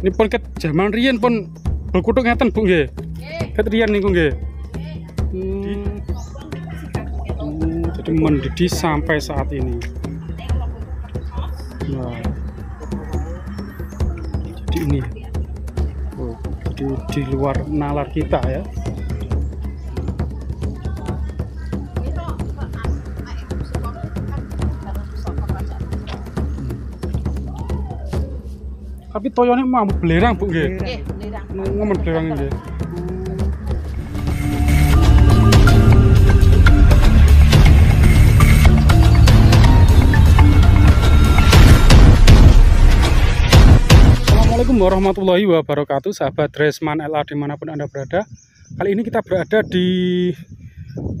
Ini pun ket zaman riyen pun berkutuk ngeten Bu nggih. Ket riyen niku nggih. Jadi mendidih sampai saat ini. Nah, jadi ini di luar nalar kita ya. Tapi toyone mau belerang Bu nggih. Nggih, belerang. Ngomen belerang nggih. Assalamualaikum warahmatullahi wabarakatuh, sahabat Dresman LA dimanapun Anda berada. Kali ini kita berada di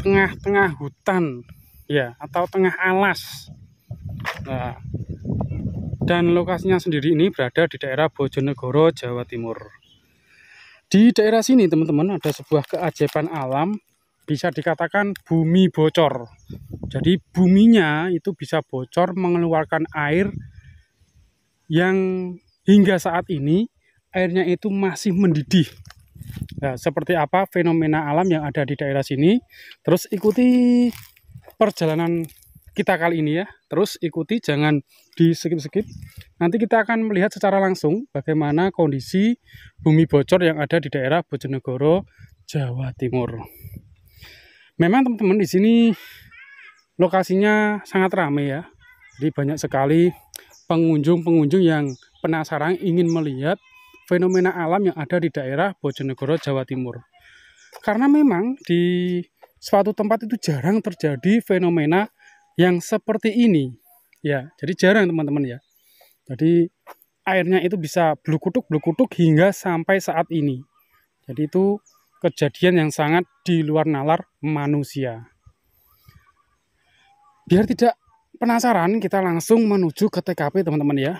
tengah-tengah hutan ya, atau tengah alas. Nah, dan lokasinya sendiri ini berada di daerah Bojonegoro, Jawa Timur. Di daerah sini teman-teman ada sebuah keajaiban alam, bisa dikatakan bumi bocor. Jadi buminya itu bisa bocor mengeluarkan air yang hingga saat ini airnya itu masih mendidih. Nah, seperti apa fenomena alam yang ada di daerah sini? Terus ikuti perjalanan kita kali ini ya. Terus ikuti, jangan di skip-skip. Nanti kita akan melihat secara langsung bagaimana kondisi bumi bocor yang ada di daerah Bojonegoro, Jawa Timur. Memang teman-teman di sini lokasinya sangat ramai ya. Jadi banyak sekali pengunjung-pengunjung yang penasaran ingin melihat fenomena alam yang ada di daerah Bojonegoro, Jawa Timur. Karena memang di suatu tempat itu jarang terjadi fenomena yang seperti ini. Ya, jadi jarang teman-teman ya. Jadi airnya itu bisa blukutuk hingga sampai saat ini. Jadi itu kejadian yang sangat di luar nalar manusia. Biar tidak penasaran, kita langsung menuju ke TKP teman-teman ya.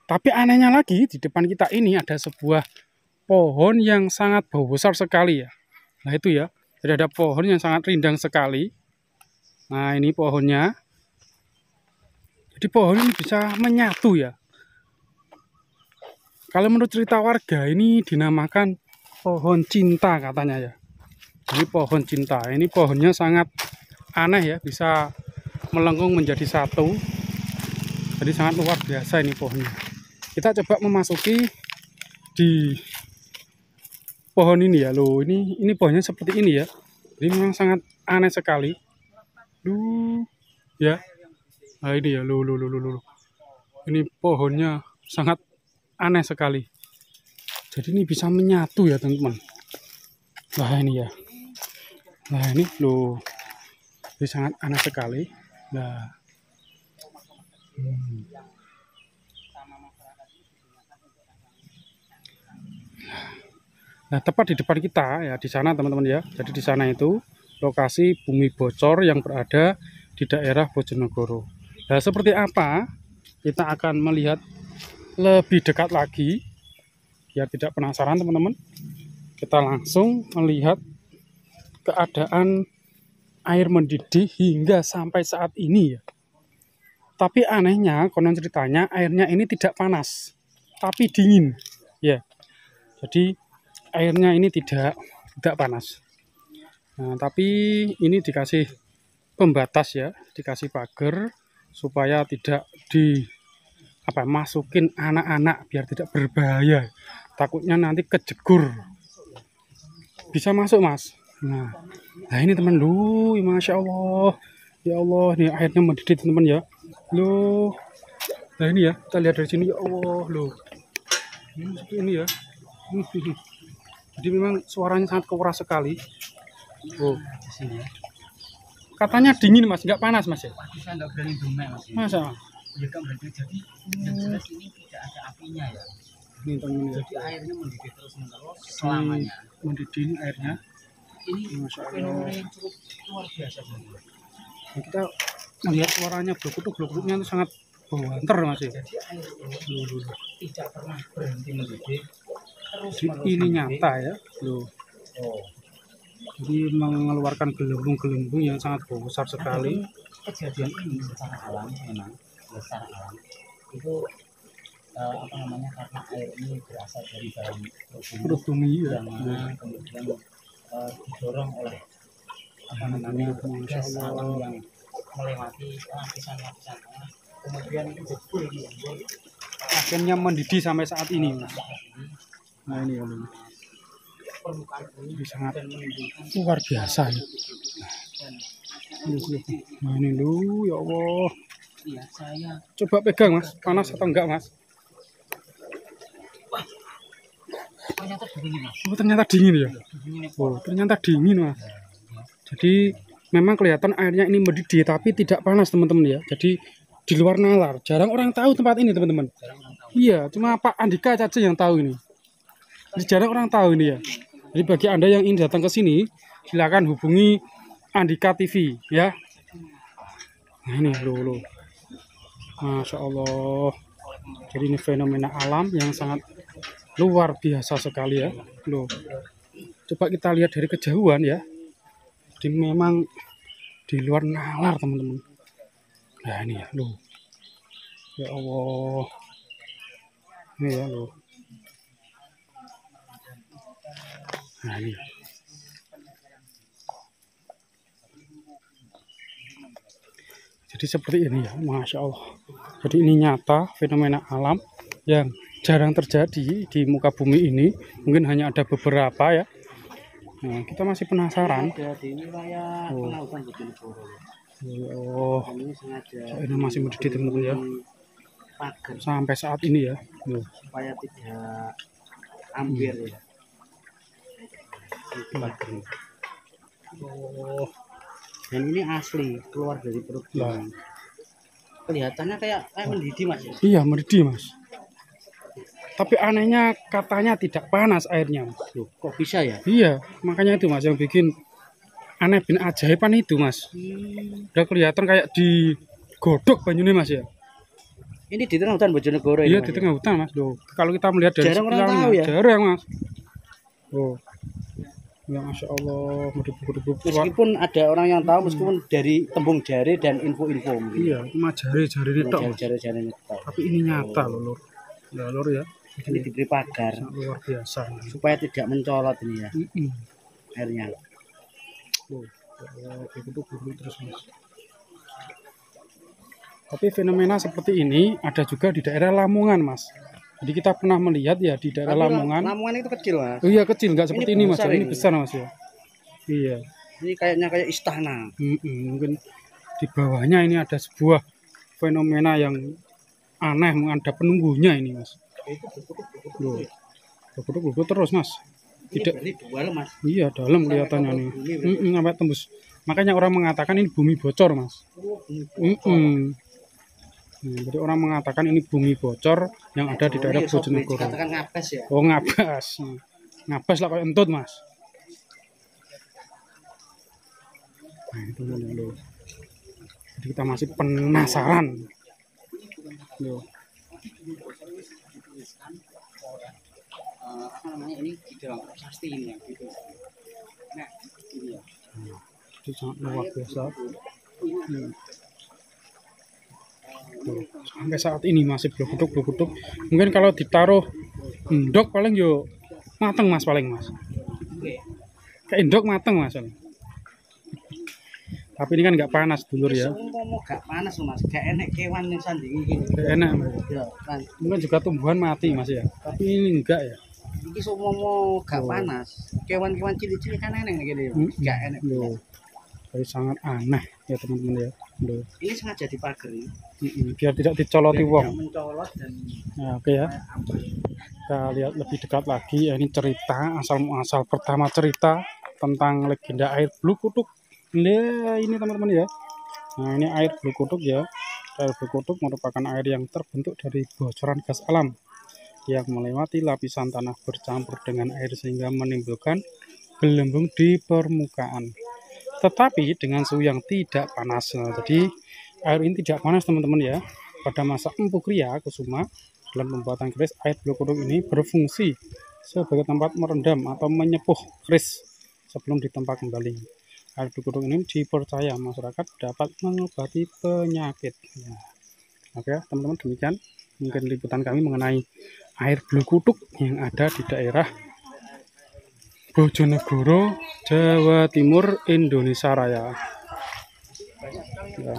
Tapi anehnya lagi, di depan kita ini ada sebuah pohon yang sangat besar sekali ya. Nah itu ya, jadi ada pohon yang sangat rindang sekali. Nah ini pohonnya. Jadi pohon ini bisa menyatu ya. Kalau menurut cerita warga ini dinamakan pohon cinta katanya ya. Ini pohon cinta. Ini pohonnya sangat aneh ya, bisa melengkung menjadi satu. Jadi sangat luar biasa ini pohonnya. Kita coba memasuki di pohon ini ya. Loh, ini pohonnya seperti ini ya. Ini memang sangat aneh sekali. Ya. Nah ini ya, loh. Ini pohonnya sangat aneh sekali. Jadi ini bisa menyatu ya teman-teman. Nah ini ya. Nah ini loh. Ini sangat aneh sekali. Nah. Nah, tepat di depan kita ya, di sana teman-teman ya. Jadi di sana itu lokasi bumi bocor yang berada di daerah Bojonegoro. Nah, seperti apa? Kita akan melihat lebih dekat lagi. Biar tidak penasaran teman-teman. Kita langsung melihat keadaan air mendidih hingga sampai saat ini ya. Tapi anehnya, konon ceritanya airnya ini tidak panas, tapi dingin. Ya. Jadi airnya ini tidak panas. Nah, tapi ini dikasih pembatas ya, dikasih pagar supaya tidak masukin anak-anak biar tidak berbahaya. Takutnya nanti kejegur. Bisa masuk, Mas. Nah ini teman lu, Masya Allah. Ya Allah, ini airnya mendidih teman ya. Loh. Nah ini ya, kita lihat dari sini ya Allah, loh. Ini seperti ini ya. Jadi memang suaranya sangat keras sekali. Oh, di sini. Katanya dingin Mas, nggak panas Mas ya? Saya nggak berani domel Mas. Masa? Ya kan berarti jadi yang jelas ini tidak ada apinya ya. Ini teman ya. Jadi airnya mendidih terus menerus selamanya. Mendidih ini airnya. Ini fenomena yang cukup luar biasa sebenarnya. Nah, kita melihat suaranya bluk-bluknya itu sangat banter Mas ya. Jadi air ini tidak pernah berhenti mendidih. Terus ini nyata ya, loh. Oh. Jadi mengeluarkan gelembung-gelembung yang sangat besar sekali. Kejadian ini secara alam memang secara alam itu apa namanya, karena air ini berasal dari dalam perut bumi ya. yang mana kemudian didorong oleh apa namanya gas alam yang melewati lapisan-lapisan tanah, kemudian jebol di Akhirnya mendidih sampai saat ini Mas. Nah ini ya, permukaan bumi ini sangat dan menimbulkan luar biasa ya. Nah ini lu ya Allah. ya saya Coba pegang Mas, panas atau enggak Mas? ternyata begini Mas. Oh ternyata dingin ya. Begini Oh ternyata dingin Mas. Jadi memang kelihatan airnya ini mendidih tapi tidak panas teman-teman ya. Jadi di luar nalar. Jarang orang tahu tempat ini teman-teman. jarang orang tahu. Iya, cuma Pak Andika saja yang tahu ini. Jadi jarang orang tahu ini ya. Jadi bagi Anda yang ingin datang ke sini, silakan hubungi Andika TV ya. Nah ini loh. Masya Allah. Jadi ini fenomena alam yang sangat luar biasa sekali ya. Loh. Coba kita lihat dari kejauhan ya. Jadi memang di luar nalar teman-teman. Nah ini ya loh. Ya Allah. Ini ya loh. Nah ini. Jadi seperti ini ya, Masya Allah. Jadi ini nyata fenomena alam yang jarang terjadi di muka bumi ini. Mungkin hanya ada beberapa ya. Nah, kita masih penasaran. Ada di wilayah Pelautan Bojonegoro. Oh, Dan ini sengaja ini masih mendidih teman-teman ya. pagar Sampai saat ini ya. Loh. supaya tidak ambil ya. Pagar. Oh, Dan ini asli keluar dari perut lah. bumi. Kelihatannya kayak mendidih Mas. Iya mendidih Mas. Tapi anehnya katanya tidak panas airnya Mas. Loh, kok bisa ya? Iya, makanya itu Mas yang bikin aneh bin ajaiban itu Mas. Udah kelihatan kayak digodok banyunya Mas ya. Ini di tengah hutan Bojonegoro Iya ini, di Mas, tengah hutan Mas. Loh, kalau kita melihat dari Jarang orang sekitarnya, tahu ya. jarang Mas. Oh, ya Masya Allah, mendebuk-debuk. meskipun ada orang yang tahu, meskipun dari tembung jari dan info-info mungkin. Iya, cuma jari-jari ini tok. Mas. Jari-jari ini tahu. Tapi ini nyata loh, Lur. Ya, Lur ya. Ini diberi pagar Sangat luar biasa. supaya tidak mencolot ini ya Mm-mm. airnya. Oh, ya, debuk-debuk terus Mas. Tapi fenomena seperti ini ada juga di daerah Lamongan, Mas. Jadi kita pernah melihat ya di daerah Lamongan. Lamongan itu kecil Mas. Oh iya kecil, nggak seperti ini Mas. besar Ini ini. besar Mas ya. Iya. Ini kayaknya kayak istana. Mungkin di bawahnya ini ada sebuah fenomena yang aneh, mungkin ada penunggunya ini Mas. Loh, bubuk terus Mas. Ini Tidak. berarti dua Mas. Iya dalam kelihatannya nih. Sampai tembus. Makanya orang mengatakan ini bumi bocor Mas. Jadi orang mengatakan ini bumi bocor yang ada di daerah Bojonegoro. Katakan ngapes ya. Oh ngabas, ngabas lah kayak entut Mas. Nah itu loh. Jadi kita masih penasaran. Loh. Apa namanya, ini di dalam prasasti ini ya gitu. Nah, ini ya. Itu sangat luar biasa. Tuh, sampai saat ini masih berkutuk. Mungkin kalau ditaruh endok paling yo mateng Mas paling Mas. Oke. Kayak endok mateng Mas. Tapi ini kan nggak panas dulur ya. Umpama gak panas loh Mas, gak enak kewan yang sandingi gini. Nggak enak Mas. Ya, kan. Mungkin juga tumbuhan mati Mas ya. Tapi ini enggak ya. Iki umpama gak panas, kewan-kewan cilik-cilik kan enak gini. Gak enak. Loh. Jadi sangat aneh ya teman-teman ya. Loh. Ini sengaja dipagari. Biar tidak dicoloti Biar wong. tidak mencolot dan Nah, oke ya. Kita lihat lebih dekat lagi. Ya, ini cerita asal pertama cerita tentang legenda air Blue Kutuk. Nah, ini teman-teman ya. Nah, ini air Blue Kutuk ya. Air Blue Kutuk merupakan air yang terbentuk dari bocoran gas alam yang melewati lapisan tanah bercampur dengan air sehingga menimbulkan gelembung di permukaan. Tetapi dengan suhu yang tidak panas. Nah, jadi air ini tidak panas teman-teman ya. Pada masa Empu Kriya Kusuma dalam pembuatan keris, air Blue Kutuk ini berfungsi sebagai tempat merendam atau menyepuh keris sebelum ditempa kembali. Air Blue Kutuk ini dipercaya masyarakat dapat mengobati penyakit. Nah, oke teman-teman demikian mungkin liputan kami mengenai air Blue Kutuk yang ada di daerah Bojonegoro, Jawa Timur, Indonesia Raya. Ya.